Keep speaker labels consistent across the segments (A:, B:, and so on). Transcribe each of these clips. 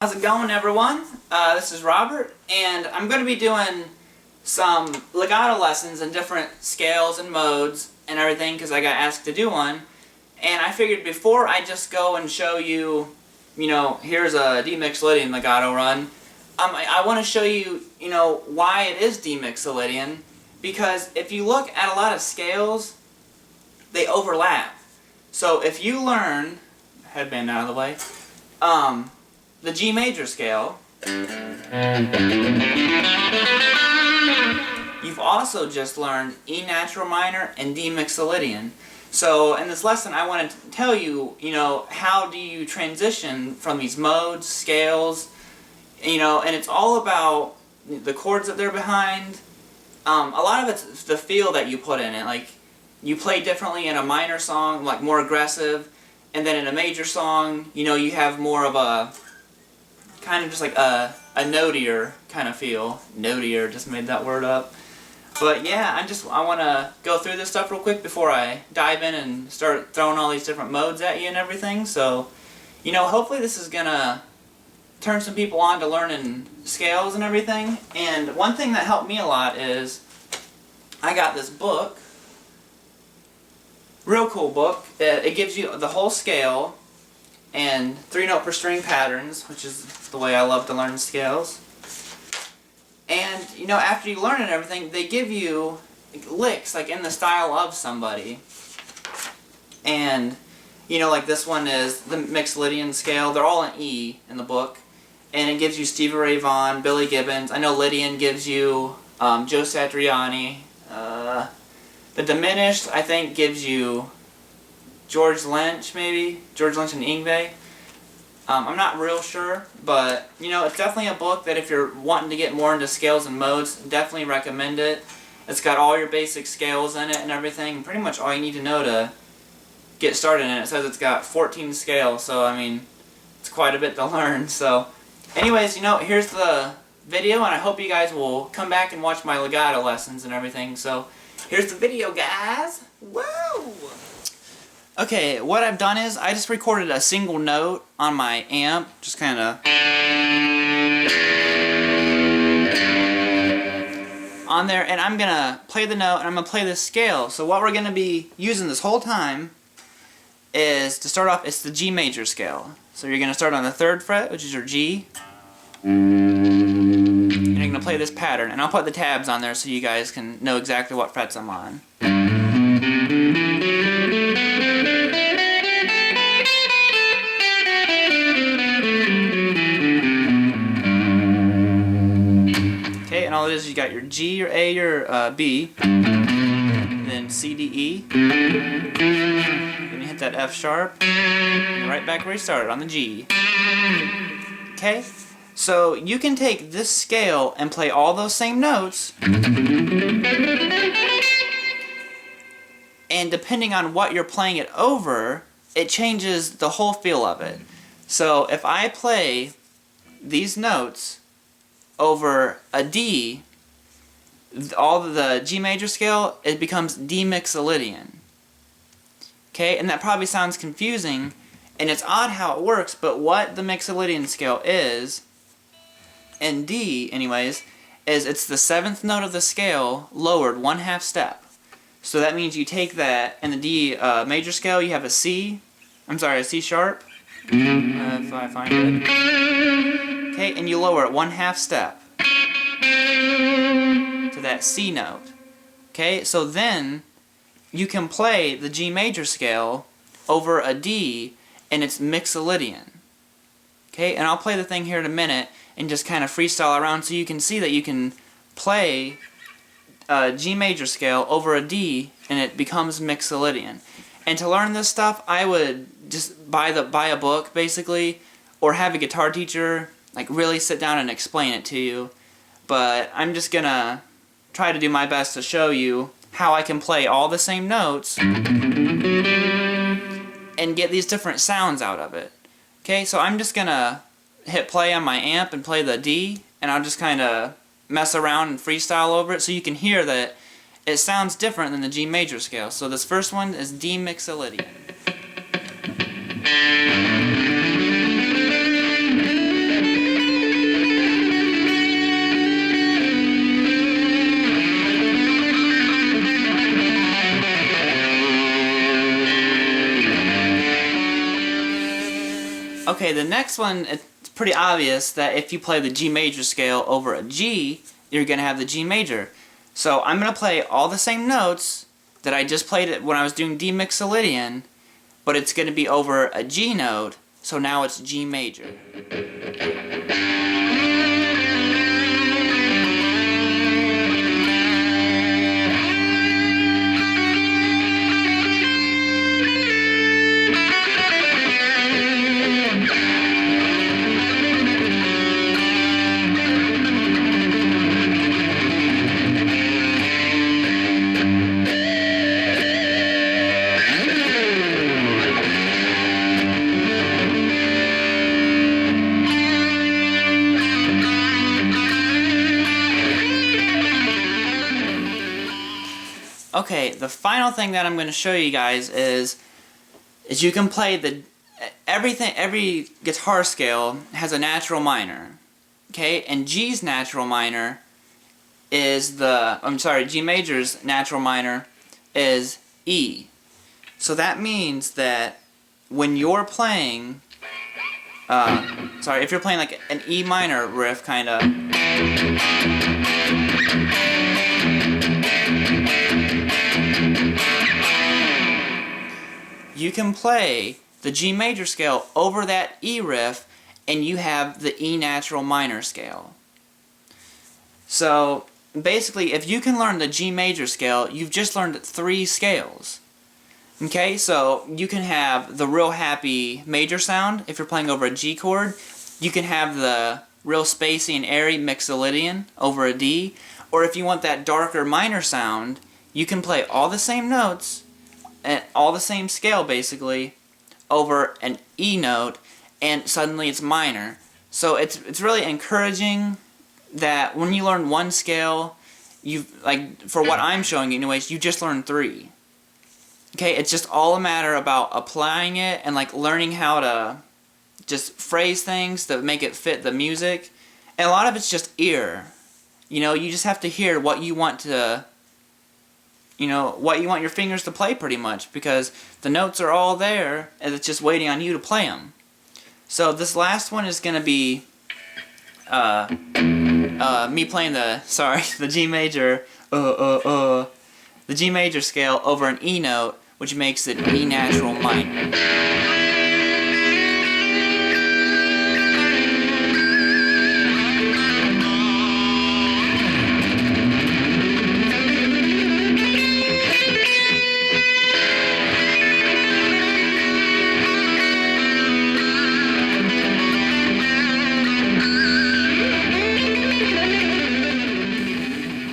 A: How's it going, everyone? This is Robert, and I'm going to be doing some legato lessons in different scales and modes and everything because I got asked to do one. And I figured before I just go and show you, here's a D mixolydian legato run, I want to show you, why it is D mixolydian, because if you look at a lot of scales, they overlap. So if you learn, headband out of the way, the G major scale, you've also just learned E natural minor and D mixolydian. So in this lesson I want to tell you, how do you transition from these modes, scales, and it's all about the chords that they're behind. A lot of it's the feel that you put in it, like you play differently in a minor song, like more aggressive, and then in a major song, you have more of a kind of just like a notier kind of feel. Notier, just made that word up. But yeah, I want to go through this stuff real quick before I dive in and start throwing all these different modes at you and everything. So, hopefully this is gonna turn some people on to learning scales and everything. And one thing that helped me a lot is I got this book. Real cool book. It gives you the whole scale and 3-note per string patterns, which is the way I love to learn scales. And, after you learn it and everything, they give you licks, like in the style of somebody. And, like this one is the mixolydian scale. They're all in E in the book. And it gives you Stevie Ray Vaughan, Billy Gibbons. I know Lydian gives you Joe Satriani. The diminished, I think, gives you George Lynch, maybe? George Lynch and Yngwie. I'm not real sure, but, it's definitely a book that if you're wanting to get more into scales and modes, definitely recommend it. It's got all your basic scales in it and everything, pretty much all you need to know to get started in it. It says it's got 14 scales, so, it's quite a bit to learn. So, anyways, here's the video, and I hope you guys will come back and watch my legato lessons and everything. So, here's the video, guys! Woo! Okay, what I've done is I just recorded a single note on my amp, just kind of on there, and I'm going to play the note and I'm going to play this scale. So what we're going to be using this whole time is, to start off, it's the G major scale. So you're going to start on the 3rd fret, which is your G, and you're going to play this pattern, and I'll put the tabs on there so you guys can know exactly what frets I'm on. And all it is, you got your G, your A, your B, and then C, D, E. Then you hit that F sharp, and you're right back where you started, on the G. Okay? So you can take this scale and play all those same notes, and depending on what you're playing it over, it changes the whole feel of it. So if I play these notes over a D, all of the G major scale, it becomes D mixolydian. Okay, and that probably sounds confusing, and it's odd how it works, but what the mixolydian scale is, in D anyways, is it's the 7th note of the scale lowered 1/2 step. So that means you take that, in the D major scale you have a C sharp, if I find it. Okay, and you lower it 1/2 step to that C note. Okay, so then you can play the G major scale over a D, and it's mixolydian. Okay, and I'll play the thing here in a minute and just kind of freestyle around so you can see that you can play a G major scale over a D and it becomes mixolydian. And to learn this stuff, I would just buy a book basically, or have a guitar teacher like really sit down and explain it to you. But I'm just gonna try to do my best to show you how I can play all the same notes and get these different sounds out of it. Okay, so I'm just gonna hit play on my amp and play the D, and I'll just kind of mess around and freestyle over it so you can hear that it sounds different than the G major scale. So this first one is D mixolydian. Okay, the next one, it's pretty obvious that if you play the G major scale over a G, you're going to have the G major. So I'm going to play all the same notes that I just played it when I was doing D mixolydian, but it's going to be over a G note, so now it's G major. Okay, the final thing that I'm going to show you guys is you can play every guitar scale has a natural minor, okay, and G's natural minor is G major's natural minor is E. So that means that when you're playing, if you're playing like an E minor riff kind of, you can play the G major scale over that E riff and you have the E natural minor scale. So basically, if you can learn the G major scale, you've just learned 3 scales. Okay, so you can have the real happy major sound if you're playing over a G chord. You can have the real spacey and airy mixolydian over a D. Or if you want that darker minor sound, you can play all the same notes and all the same scale basically over an E note, and suddenly it's minor. So it's really encouraging that when you learn one scale, for what I'm showing you anyways, you just learned 3. Okay, it's just all a matter about applying it and like learning how to just phrase things that make it fit the music. And a lot of it's just ear. You know, you just have to hear what you want to, what you want your fingers to play pretty much, because the notes are all there and it's just waiting on you to play them. So this last one is going to be me playing the G major, the G major scale over an E note, which makes it E natural minor.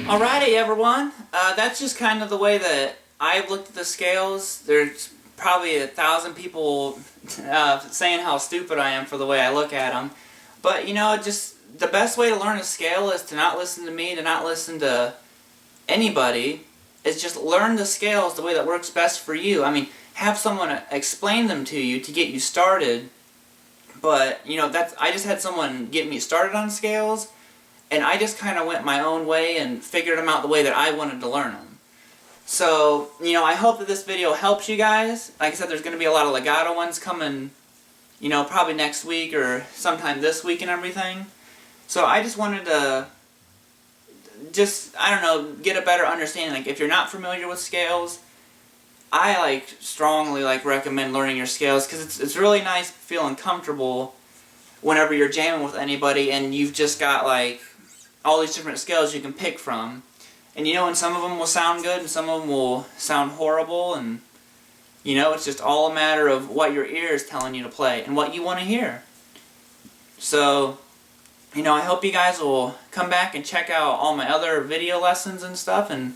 A: Alrighty everyone, that's just kind of the way that I've looked at the scales. There's probably 1,000 people saying how stupid I am for the way I look at them. But just the best way to learn a scale is to not listen to me, to not listen to anybody. Is just learn the scales the way that works best for you. I mean, have someone explain them to you to get you started. But, I just had someone get me started on scales. And I just kind of went my own way and figured them out the way that I wanted to learn them. So, I hope that this video helps you guys. Like I said, there's going to be a lot of legato ones coming, probably next week or sometime this week and everything. So I just wanted to get a better understanding. Like, if you're not familiar with scales, I strongly recommend learning your scales, because it's really nice feeling comfortable whenever you're jamming with anybody and you've just got all these different scales you can pick from. And and some of them will sound good and some of them will sound horrible, and it's just all a matter of what your ear is telling you to play and what you want to hear. So, I hope you guys will come back and check out all my other video lessons and stuff, and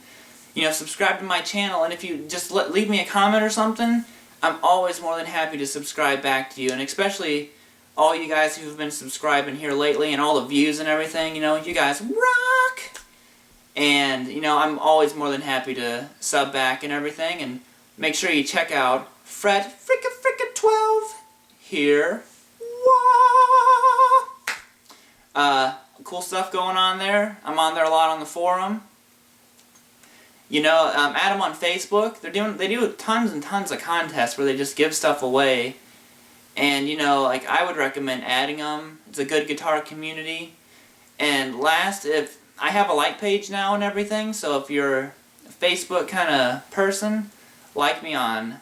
A: subscribe to my channel. And if you just leave me a comment or something, I'm always more than happy to subscribe back to you. And especially all you guys who've been subscribing here lately and all the views and everything, you guys rock! And, I'm always more than happy to sub back and everything. And make sure you check out Fred Fricka 12 here. Wah! Cool stuff going on there. I'm on there a lot on the forum. Add them on Facebook. They do tons and tons of contests where they just give stuff away. And you know, like, I would recommend adding them. It's a good guitar community. And last, if I have a like page now and everything, so if you're a Facebook kind of person, like me on